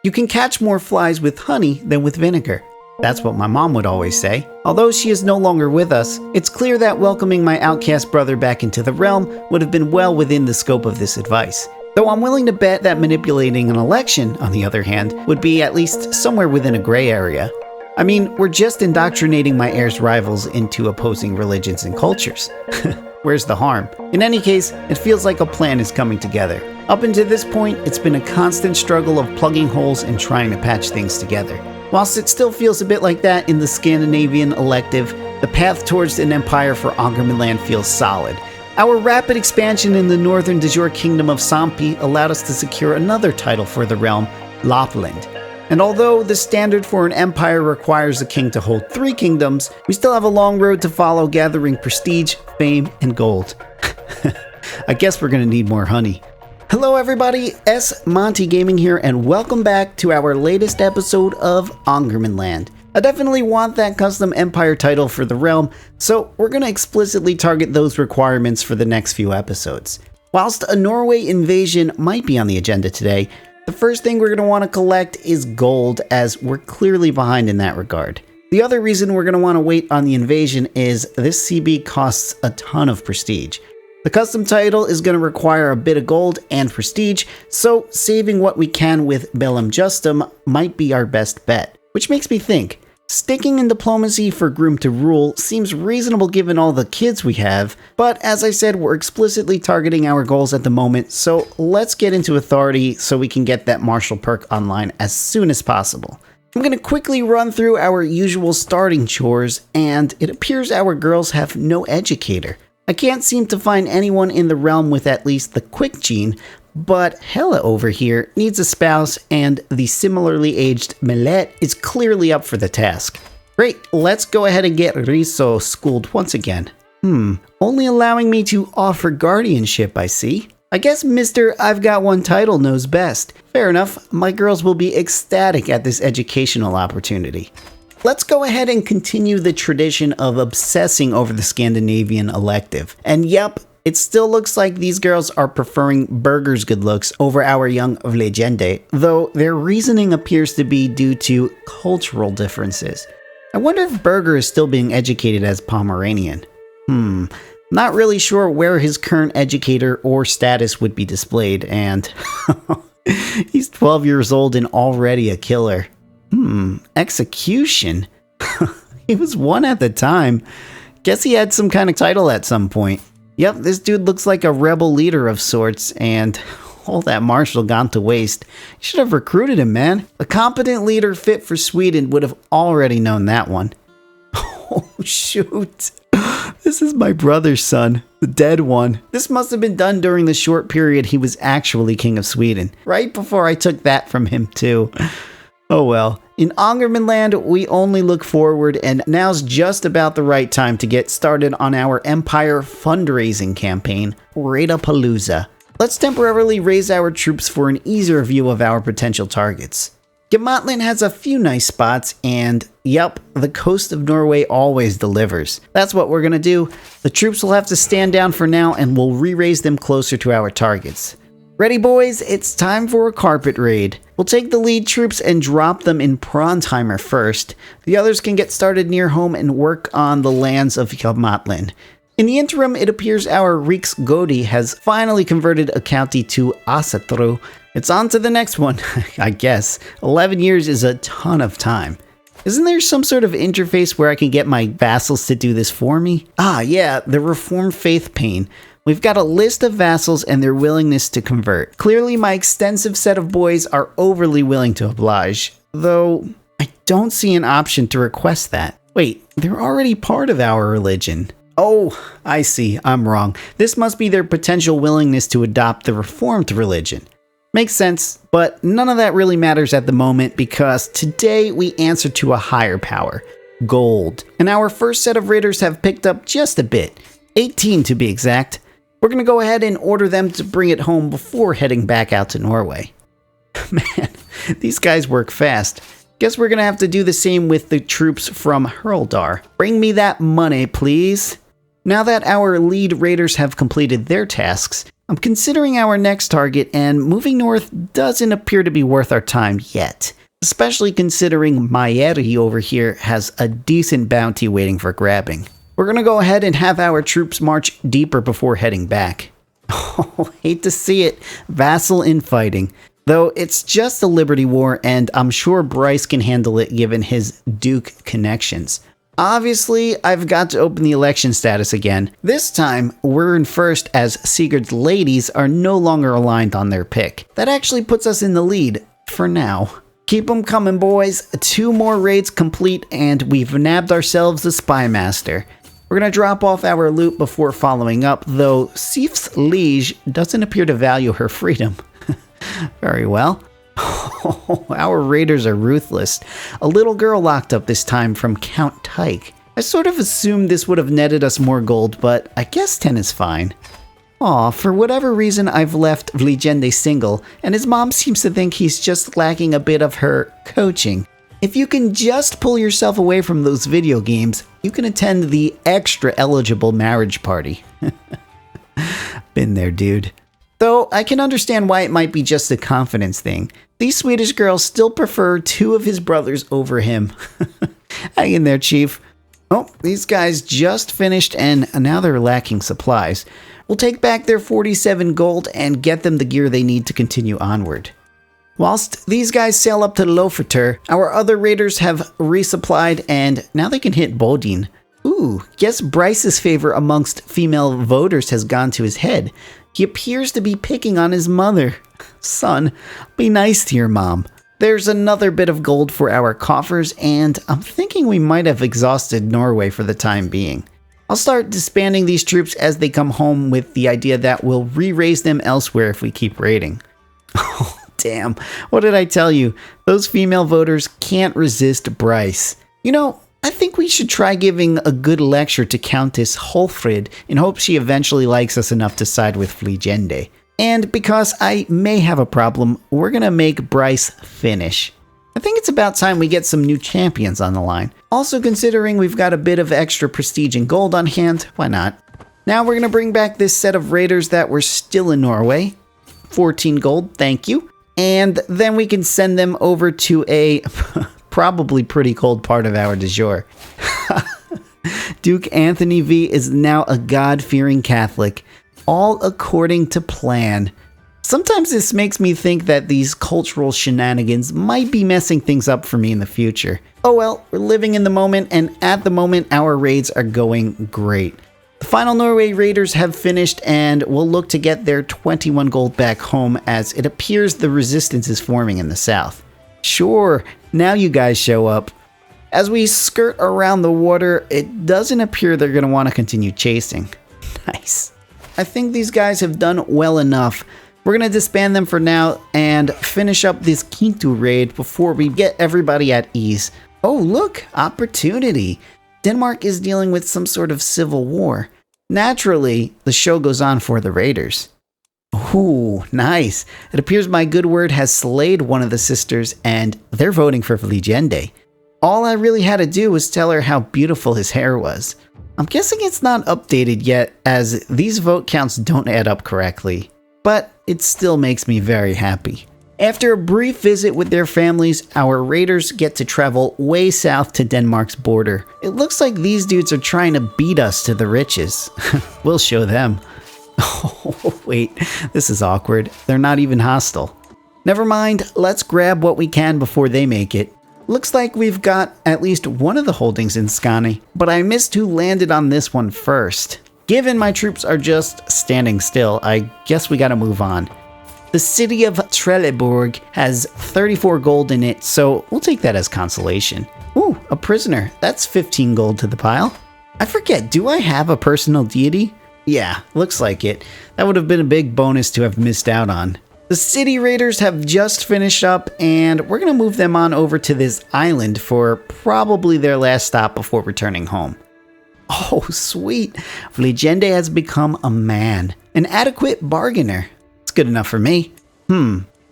You can catch more flies with honey than with vinegar. That's what my mom would always say. Although she is no longer with us, it's clear that welcoming my outcast brother back into the realm would have been well within the scope of this advice. Though I'm willing to bet that manipulating an election, on the other hand, would be at least somewhere within a gray area. I mean, we're just indoctrinating my heir's rivals into opposing religions and cultures. Where's the harm? In any case, it feels like a plan is coming together. Up until this point, it's been a constant struggle of plugging holes and trying to patch things together. Whilst it still feels a bit like that in the Scandinavian elective, the path towards an empire for ANGERMANLAND feels solid. Our rapid expansion in the northern de jure kingdom of Sampi allowed us to secure another title for the realm, Lapland. And although the standard for an empire requires a king to hold 3 kingdoms, we still have a long road to follow gathering prestige, fame, and gold. I guess we're gonna need more honey. Hello everybody, S. Monty Gaming here, and welcome back to our latest episode of ANGERMANLAND. I definitely want that custom empire title for the realm, so we're going to explicitly target those requirements for the next few episodes. Whilst a Norway invasion might be on the agenda today, the first thing we're going to want to collect is gold, as we're clearly behind in that regard. The other reason we're going to want to wait on the invasion is this CB costs a ton of prestige. The custom title is going to require a bit of gold and prestige, so saving what we can with Bellum Justum might be our best bet. Which makes me think, sticking in diplomacy for Groom to Rule seems reasonable given all the kids we have, but as I said, we're explicitly targeting our goals at the moment, so let's get into authority so we can get that martial perk online as soon as possible. I'm going to quickly run through our usual starting chores, and it appears our girls have no educator. I can't seem to find anyone in the realm with at least the quick gene, but Hella over here needs a spouse, and the similarly aged Millet is clearly up for the task. Great, let's go ahead and get Riso schooled once again. Only allowing me to offer guardianship, I see. I guess Mr. I've Got One title knows best. Fair enough, my girls will be ecstatic at this educational opportunity. Let's go ahead and continue the tradition of obsessing over the Scandinavian elective. And yep, it still looks like these girls are preferring Berger's good looks over our young Legende, though their reasoning appears to be due to cultural differences. I wonder if Berger is still being educated as Pomeranian. Not really sure where his current educator or status would be displayed, and he's 12 years old and already a killer. Execution? He was 1 at the time. Guess he had some kind of title at some point. Yep, this dude looks like a rebel leader of sorts, and all that martial gone to waste. You should have recruited him, man. A competent leader fit for Sweden would have already known that one. Oh, shoot. This is my brother's son, the dead one. This must have been done during the short period he was actually king of Sweden, right before I took that from him, too. Oh well. In ANGERMANLAND, we only look forward, and now's just about the right time to get started on our Empire fundraising campaign, Raidapalooza. Let's temporarily raise our troops for an easier view of our potential targets. Gematland has a few nice spots, and yep, the coast of Norway always delivers. That's what we're gonna do. The troops will have to stand down for now, and we'll re-raise them closer to our targets. Ready, boys? It's time for a carpet raid. We'll take the lead troops and drop them in Prontheimer first. The others can get started near home and work on the lands of Gematland. In the interim, it appears our Riksgodi has finally converted a county to Asatru. It's on to the next one, I guess. 11 years is a ton of time. Isn't there some sort of interface where I can get my vassals to do this for me? Ah, yeah, the Reformed Faith Pane. We've got a list of vassals and their willingness to convert. Clearly, my extensive set of boys are overly willing to oblige, though I don't see an option to request that. Wait, they're already part of our religion. Oh, I see, I'm wrong. This must be their potential willingness to adopt the Reformed religion. Makes sense, but none of that really matters at the moment because today we answer to a higher power, gold. And our first set of raiders have picked up just a bit, 18 to be exact. We're going to go ahead and order them to bring it home before heading back out to Norway. Man, these guys work fast. Guess we're going to have to do the same with the troops from Hurldar. Bring me that money, please. Now that our lead raiders have completed their tasks, I'm considering our next target, and moving north doesn't appear to be worth our time yet. Especially considering Mayeri over here has a decent bounty waiting for grabbing. We're gonna go ahead and have our troops march deeper before heading back. Oh, hate to see it. Vassal infighting. Though it's just a Liberty War, and I'm sure Bryce can handle it given his Duke connections. Obviously, I've got to open the election status again. This time, we're in first as Sigurd's ladies are no longer aligned on their pick. That actually puts us in the lead, for now. Keep them coming, boys. 2 more raids complete, and we've nabbed ourselves a spy master. We're going to drop off our loot before following up, though Sif's Liege doesn't appear to value her freedom. Very well. Our raiders are ruthless. A little girl locked up this time from Count Tyke. I sort of assumed this would have netted us more gold, but I guess 10 is fine. Aw, for whatever reason I've left Vligende single, and his mom seems to think he's just lacking a bit of her coaching. If you can just pull yourself away from those video games, you can attend the extra eligible marriage party. Been there, dude. Though I can understand why it might be just a confidence thing. These Swedish girls still prefer 2 of his brothers over him. Hang in there, Chief. Oh, these guys just finished and now they're lacking supplies. We'll take back their 47 gold and get them the gear they need to continue onward. Whilst these guys sail up to Lofoter, our other raiders have resupplied and now they can hit Bodin. Ooh, guess Bryce's favor amongst female voters has gone to his head. He appears to be picking on his mother. Son, be nice to your mom. There's another bit of gold for our coffers, and I'm thinking we might have exhausted Norway for the time being. I'll start disbanding these troops as they come home with the idea that we'll re-raise them elsewhere if we keep raiding. Oh, damn. What did I tell you? Those female voters can't resist Bryce. You know, I think we should try giving a good lecture to Countess Holfrid in hopes she eventually likes us enough to side with Vligende. And because I may have a problem, we're gonna make Bryce finish. I think it's about time we get some new champions on the line. Also considering we've got a bit of extra prestige and gold on hand, why not? Now we're gonna bring back this set of raiders that were still in Norway. 14 gold, thank you. And then we can send them over to a probably pretty cold part of our de jure. Duke Anthony V is now a God-fearing Catholic, all according to plan. Sometimes this makes me think that these cultural shenanigans might be messing things up for me in the future. Oh well, we're living in the moment, and at the moment our raids are going great. The final Norway raiders have finished, and we'll look to get their 21 gold back home as it appears the resistance is forming in the south. Sure, now you guys show up. As we skirt around the water, it doesn't appear they're going to want to continue chasing. Nice. I think these guys have done well enough. We're going to disband them for now and finish up this Quinto raid before we get everybody at ease. Oh look, opportunity. Denmark is dealing with some sort of civil war. Naturally, the show goes on for the raiders. Ooh, nice. It appears my good word has slayed one of the sisters and they're voting for Vligende. All I really had to do was tell her how beautiful his hair was. I'm guessing it's not updated yet as these vote counts don't add up correctly, but it still makes me very happy. After a brief visit with their families, our raiders get to travel way south to Denmark's border. It looks like these dudes are trying to beat us to the riches. We'll show them. Oh, wait, this is awkward. They're not even hostile. Never mind, let's grab what we can before they make it. Looks like we've got at least one of the holdings in Skane, but I missed who landed on this one first. Given my troops are just standing still, I guess we gotta move on. The city of Trelleborg has 34 gold in it, so we'll take that as consolation. Ooh, a prisoner. That's 15 gold to the pile. I forget, do I have a personal deity? Yeah, looks like it. That would have been a big bonus to have missed out on. The city raiders have just finished up, and we're going to move them on over to this island for probably their last stop before returning home. Oh, sweet. Vligende has become a man. An adequate bargainer. It's good enough for me.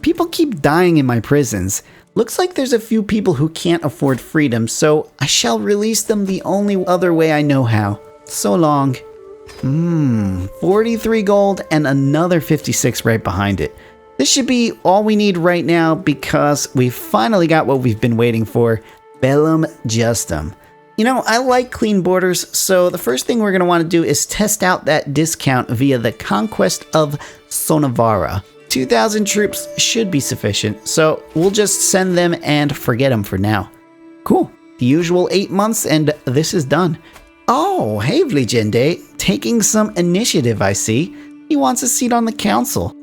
People keep dying in my prisons. Looks like there's a few people who can't afford freedom, so I shall release them the only other way I know how. So long. 43 gold and another 56 right behind it. This should be all we need right now because we finally got what we've been waiting for, Bellum Justum. You know, I like clean borders, so the first thing we're going to want to do is test out that discount via the Conquest of Sonavara. 2,000 troops should be sufficient, so we'll just send them and forget them for now. Cool. The usual 8 months and this is done. Oh, hey Vligende, taking some initiative I see. He wants a seat on the council.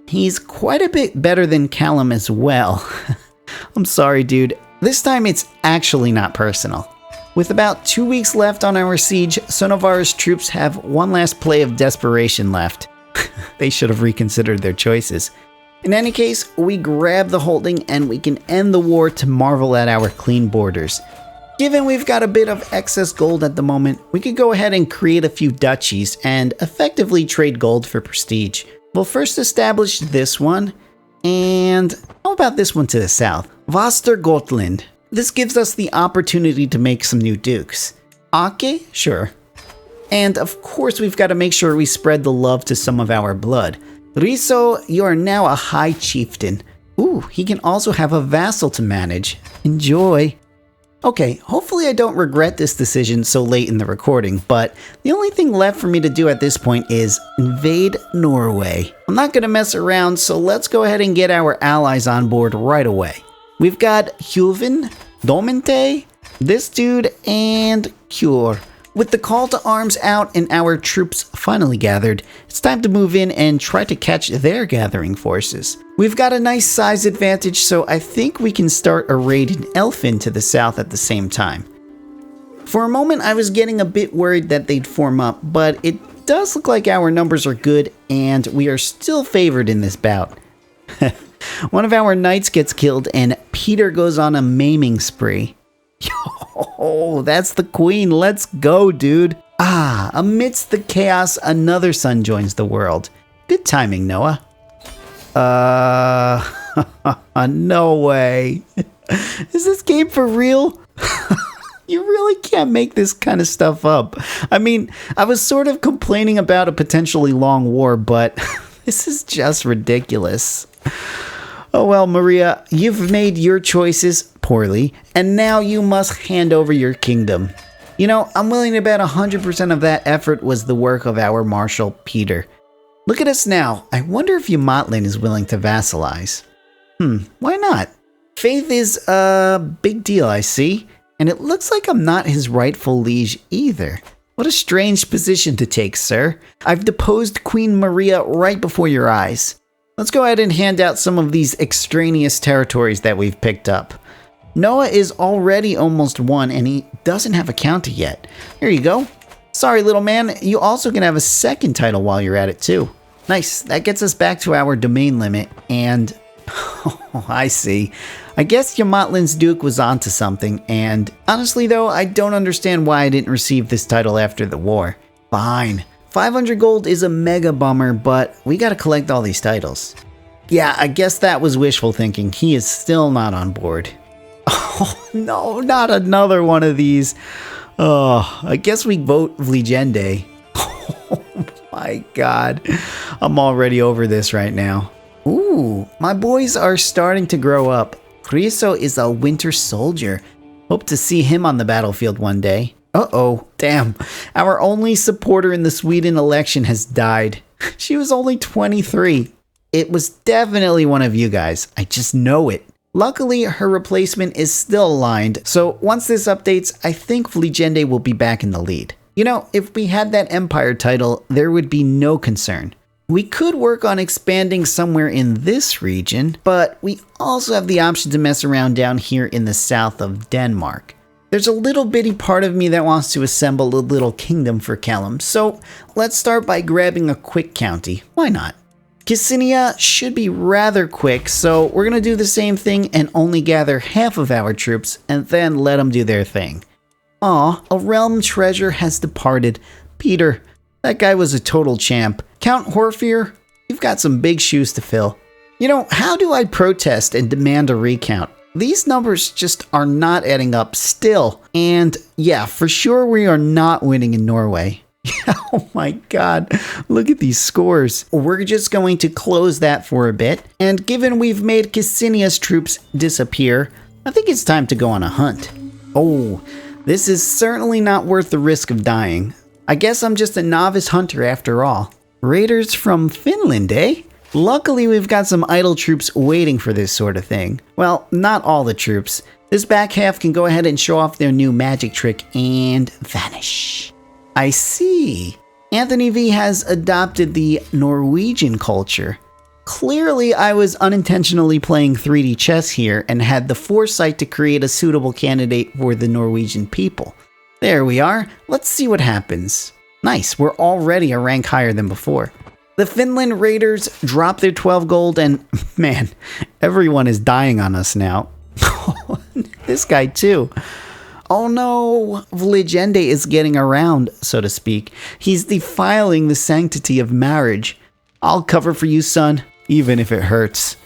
He's quite a bit better than Callum as well. I'm sorry dude, this time it's actually not personal. With about 2 weeks left on our siege, Sonavara's troops have one last play of desperation left. They should have reconsidered their choices. In any case, we grab the holding and we can end the war to marvel at our clean borders. Given we've got a bit of excess gold at the moment, we could go ahead and create a few duchies and effectively trade gold for prestige. We'll first establish this one, and how about this one to the south? Västergotland. This gives us the opportunity to make some new dukes. Ake? Sure. And of course we've got to make sure we spread the love to some of our blood. Riso, you are now a high chieftain. Ooh, he can also have a vassal to manage. Enjoy. Okay, hopefully I don't regret this decision so late in the recording, but the only thing left for me to do at this point is invade Norway. I'm not going to mess around, so let's go ahead and get our allies on board right away. We've got Huvin, Domente, this dude, and Cure. With the call to arms out and our troops finally gathered, it's time to move in and try to catch their gathering forces. We've got a nice size advantage, so I think we can start a raid in Elfin to the south at the same time. For a moment, I was getting a bit worried that they'd form up, but it does look like our numbers are good and we are still favored in this bout. One of our knights gets killed and Peter goes on a maiming spree. Oh, that's the queen. Let's go, dude. Amidst the chaos, another son joins the world. Good timing, Noah. No way. Is this game for real? You really can't make this kind of stuff up. I mean, I was sort of complaining about a potentially long war, but this is just ridiculous. Oh well, Maria, you've made your choices poorly, and now you must hand over your kingdom. You know, I'm willing to bet 100% of that effort was the work of our Marshal, Peter. Look at us now. I wonder if Yamatlin is willing to vassalize. Why not? Faith is a big deal, I see, and it looks like I'm not his rightful liege either. What a strange position to take, sir. I've deposed Queen Maria right before your eyes. Let's go ahead and hand out some of these extraneous territories that we've picked up. Noah is already almost won and he doesn't have a county yet. Here you go. Sorry, little man, you also can have a second title while you're at it too. Nice, that gets us back to our domain limit and... Oh, I see. I guess Yamatlin's Duke was onto something, and honestly though, I don't understand why I didn't receive this title after the war. Fine. 500 gold is a mega bummer, but we gotta collect all these titles. Yeah, I guess that was wishful thinking. He is still not on board. Oh no, not another one of these. Oh, I guess we vote Vligende. Oh my god. I'm already over this right now. Ooh, my boys are starting to grow up. Riso is a winter soldier. Hope to see him on the battlefield one day. Uh-oh, damn. Our only supporter in the Sweden election has died. She was only 23. It was definitely one of you guys. I just know it. Luckily, her replacement is still aligned, so once this updates, I think Vligende will be back in the lead. You know, if we had that Empire title, there would be no concern. We could work on expanding somewhere in this region, but we also have the option to mess around down here in the south of Denmark. There's a little bitty part of me that wants to assemble a little kingdom for Callum, so let's start by grabbing a quick county. Why not? Kicinia should be rather quick, so we're going to do the same thing and only gather half of our troops and then let them do their thing. Aw, a realm treasure has departed. Peter, that guy was a total champ. Count Horfir, you've got some big shoes to fill. You know, how do I protest and demand a recount? These numbers just are not adding up still. And yeah, for sure we are not winning in Norway. Oh my god, look at these scores. We're just going to close that for a bit, and given we've made Ksenia's troops disappear, I think it's time to go on a hunt. Oh, this is certainly not worth the risk of dying. I guess I'm just a novice hunter after all. Raiders from Finland, eh? Luckily we've got some idle troops waiting for this sort of thing. Well, not all the troops. This back half can go ahead and show off their new magic trick and vanish. I see. Anthony V has adopted the Norwegian culture. Clearly, I was unintentionally playing 3D chess here and had the foresight to create a suitable candidate for the Norwegian people. There we are. Let's see what happens. Nice, we're already a rank higher than before. The Finland Raiders drop their 12 gold and, man, everyone is dying on us now. This guy too. Oh no, Legende is getting around, so to speak. He's defiling the sanctity of marriage. I'll cover for you, son, even if it hurts.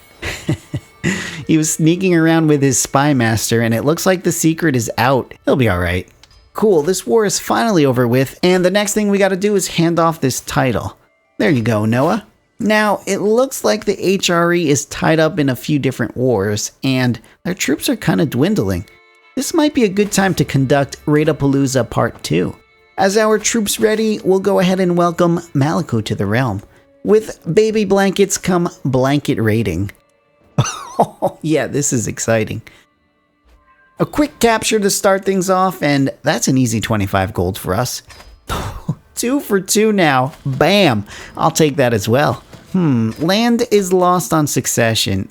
He was sneaking around with his spy master, and it looks like the secret is out. He'll be alright. Cool, this war is finally over with, and the next thing we gotta do is hand off this title. There you go, Noah. Now, it looks like the HRE is tied up in a few different wars, and their troops are kind of dwindling. This might be a good time to conduct Raidapalooza Part 2. As our troops ready, we'll go ahead and welcome Maliko to the realm. With baby blankets come blanket raiding. Oh yeah, this is exciting. A quick capture to start things off, and that's an easy 25 gold for us. 2 for 2 now. Bam! I'll take that as well. Land is lost on succession.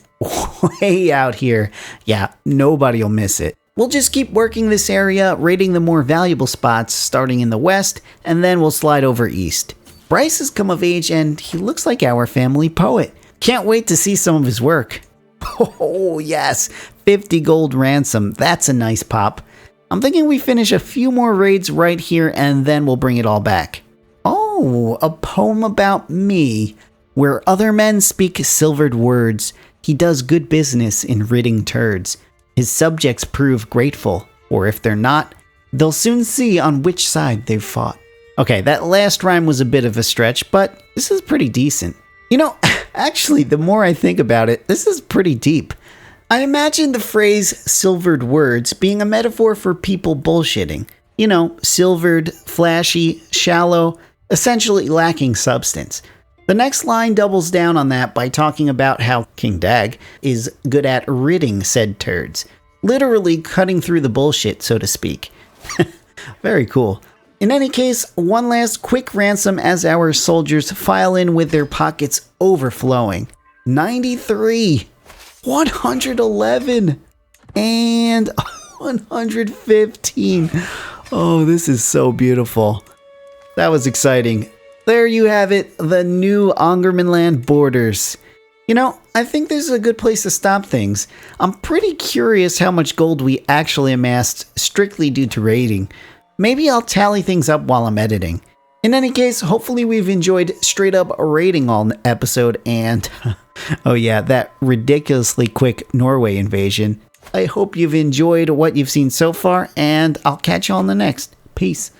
Way out here. Yeah, nobody'll miss it. We'll just keep working this area, raiding the more valuable spots, starting in the west, and then we'll slide over east. Bryce has come of age, and he looks like our family poet. Can't wait to see some of his work. Oh yes, 50 gold ransom. That's a nice pop. I'm thinking we finish a few more raids right here, and then we'll bring it all back. Oh, a poem about me. Where other men speak silvered words, he does good business in ridding turds. His subjects prove grateful, or if they're not, they'll soon see on which side they've fought. Okay, that last rhyme was a bit of a stretch, but this is pretty decent. You know, actually, the more I think about it, this is pretty deep. I imagine the phrase silvered words being a metaphor for people bullshitting. You know, silvered, flashy, shallow, essentially lacking substance. The next line doubles down on that by talking about how King Dag is good at ridding said turds. Literally cutting through the bullshit, so to speak. Very cool. In any case, one last quick ransom as our soldiers file in with their pockets overflowing. 93, 111, and 115. Oh, this is so beautiful. That was exciting. There you have it, the new ANGERMANLAND borders. You know, I think this is a good place to stop things. I'm pretty curious how much gold we actually amassed strictly due to raiding. Maybe I'll tally things up while I'm editing. In any case, hopefully we've enjoyed straight up raiding all episode and, oh yeah, that ridiculously quick Norway invasion. I hope you've enjoyed what you've seen so far, and I'll catch you on the next. Peace.